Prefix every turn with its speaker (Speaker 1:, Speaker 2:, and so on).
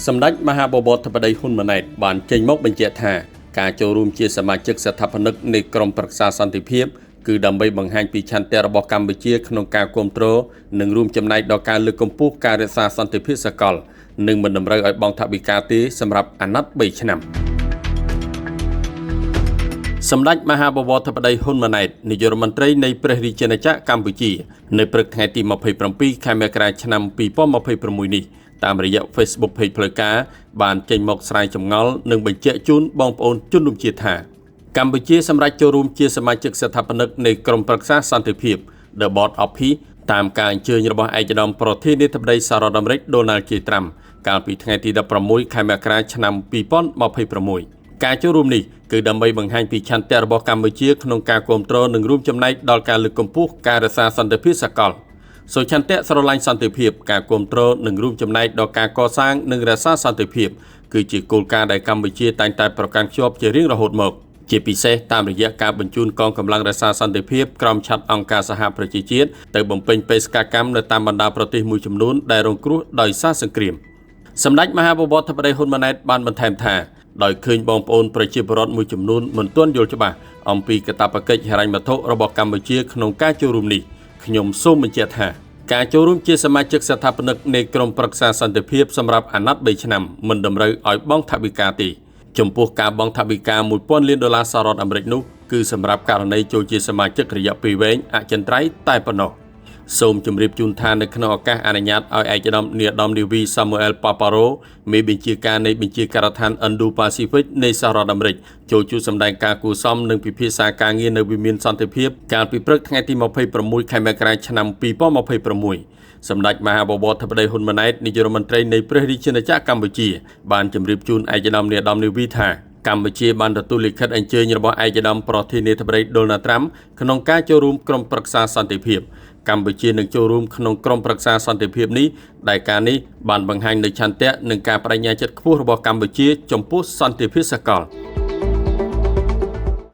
Speaker 1: សម្ដេចមហាបវរធិបតីហ៊ុនម៉ាណែតបានចេញមកបញ្ជាក់ថាការចូលរួមជាសមាជិកស្ថាបនិកនៃក្រុមប្រឹក្សាសន្តិភាពគឺដើម្បីបង្ហាញពីឆន្ទៈរបស់កម្ពុជាក្នុងការគ្រប់គ្រងនិងរួមចំណែកដល់ការលើកកម្ពស់ការរក្សាសន្តិភាពសកលនិងមិនតម្រូវឲ្យបង់ថវិកាទេសម្រាប់អាណត្តិ3ឆ្នាំសម្ដេចមហាបវរធិបតីហ៊ុនម៉ាណែតនាយករដ្ឋមន្ត្រីនៃព្រះរាជាណាចក្រកម្ពុជានៅព្រឹកថ្ងៃទី27ខែមករាឆ្នាំ2026នេះតាមរយៈ Facebook Page ផ្លូវការបានចេញមកស្រាយចម្ងល់និងបញ្ជាក់ជូនបងប្អូនជនរួមជាតិថាកម្ពុជាសម្រេចចូលរួមជាសមាជិកស្ថាបនិកនៃក្រុមប្រឹក្សាសន្តិភាព The Board of Peace តាមការអញ្ជើញរបស់ឯកឧត្តមប្រធានាធិបតីសហរដ្ឋអាមេរិក Donald J. Trump កាលពីថ្ងៃទី16ខែមករាឆ្នាំ2026ការចូលរួមនេះគឺដើម្បីបង្ហាញពីឆន្ទៈរបស់កម្ពុជាក្នុងការគ្រប់គ្រងនិងរួមចំណែកដល់ការលើកកម្ពស់ការរក្សាសន្តិភាពសកលសុឆន្ទៈស្រឡាញ់សន្តិភាពការគ្រប់គ្រងនិងរួមចំណែកដល់ការកសាងនិងរក្សាសន្តិភាពគឺជាគោលការណ៍ដែលកម្ពុជាតែងតែប្រកាន់ខ្ជាប់ជារៀងរហូតមកជាពិសេសតាមរយៈការបញ្ជូនកងកម្លាំងរក្សាសន្តិភាពក្រោមឆ័ត្រអង្គការសហប្រជាជាតិទៅបំពេញបេសកកម្មនៅតាមបណ្ដាប្រទេសមួយចំនួនដែលរងគ្រោះដោយសារសង្គ្រាមសម្ដេចមហាបវរធិបតីហ៊ុនម៉ាណែតបានបន្ថែមថាដោយឃើញបងប្អូនប្រជាពលរដ្ឋមួយចំនួនមិនទាន់យល់ច្បាស់អំពីកាតព្វកិច្ចហិរញ្ញវត្ថុរបស់កម្ពុជាក្នុងការចូលរួមនេះខ្ញុំសូមបញ្ជាក់ថាការចូលរួមជាសមាជិកស្ថាបនិកនៃក្រុមប្រឹក្សាសន្តិភាពសម្រាប់អាណត្តិ3ឆ្នាំមិនតម្រូវឲ្យបង់ថវិកាទេចំពោះការបង់ថវិកា$1000 លានសហរដ្ឋអាមេរិកនោះគឺសម្រាប់ករណីចូលជាសមាជិករយៈពេលវែងអចិន្ត្រៃយ៍តែប៉ុណ្ណោះសូមជម្រាបជូនថានៅក្នុងឱកាសអនុញ្ញាតឲ្យឯកឧត្តមនាយឧត្តមនាវី Samuel Paparo មេបញ្ជាការនៃបញ្ជាការដ្ឋាន Indo-Pacific នៃសហរដ្ឋអាមេរិកចូលជួបសម្ដែងការគួរសមនិងពិភាក្សាការងារនៅវិមានសន្តិភាពកាលពីព្រឹកថ្ងៃទី26ខែមករាឆ្នាំ2026សម្ដេចមហាបវរធិបតីហ៊ុនម៉ាណែតនាយករដ្ឋមន្ត្រីនៃព្រះរាជាណាចក្រកម្ពុជាបានជម្រាបជូនឯកឧត្តមនាយឧត្តមនាវីថាកម្ពុជាបានទទួលលិខិតអញ្ជើញរបស់ឯកឧត្តមប្រធានាធិបតី Donald Trump ក្នុងការចូលរួមក្រុមប្រឹក្សាសន្តិភាពកម្ពុជានឹងចូលរួមក្នុងក្រុមប្រឹក្សាសន្តិភាពនេះដែលការនេះបានបង្ហាញនូវឆន្ទៈនិងការបដិញ្ញាចិត្តខ្ពស់របស់កម្ពុជាចំពោះសន្តិភាពសកល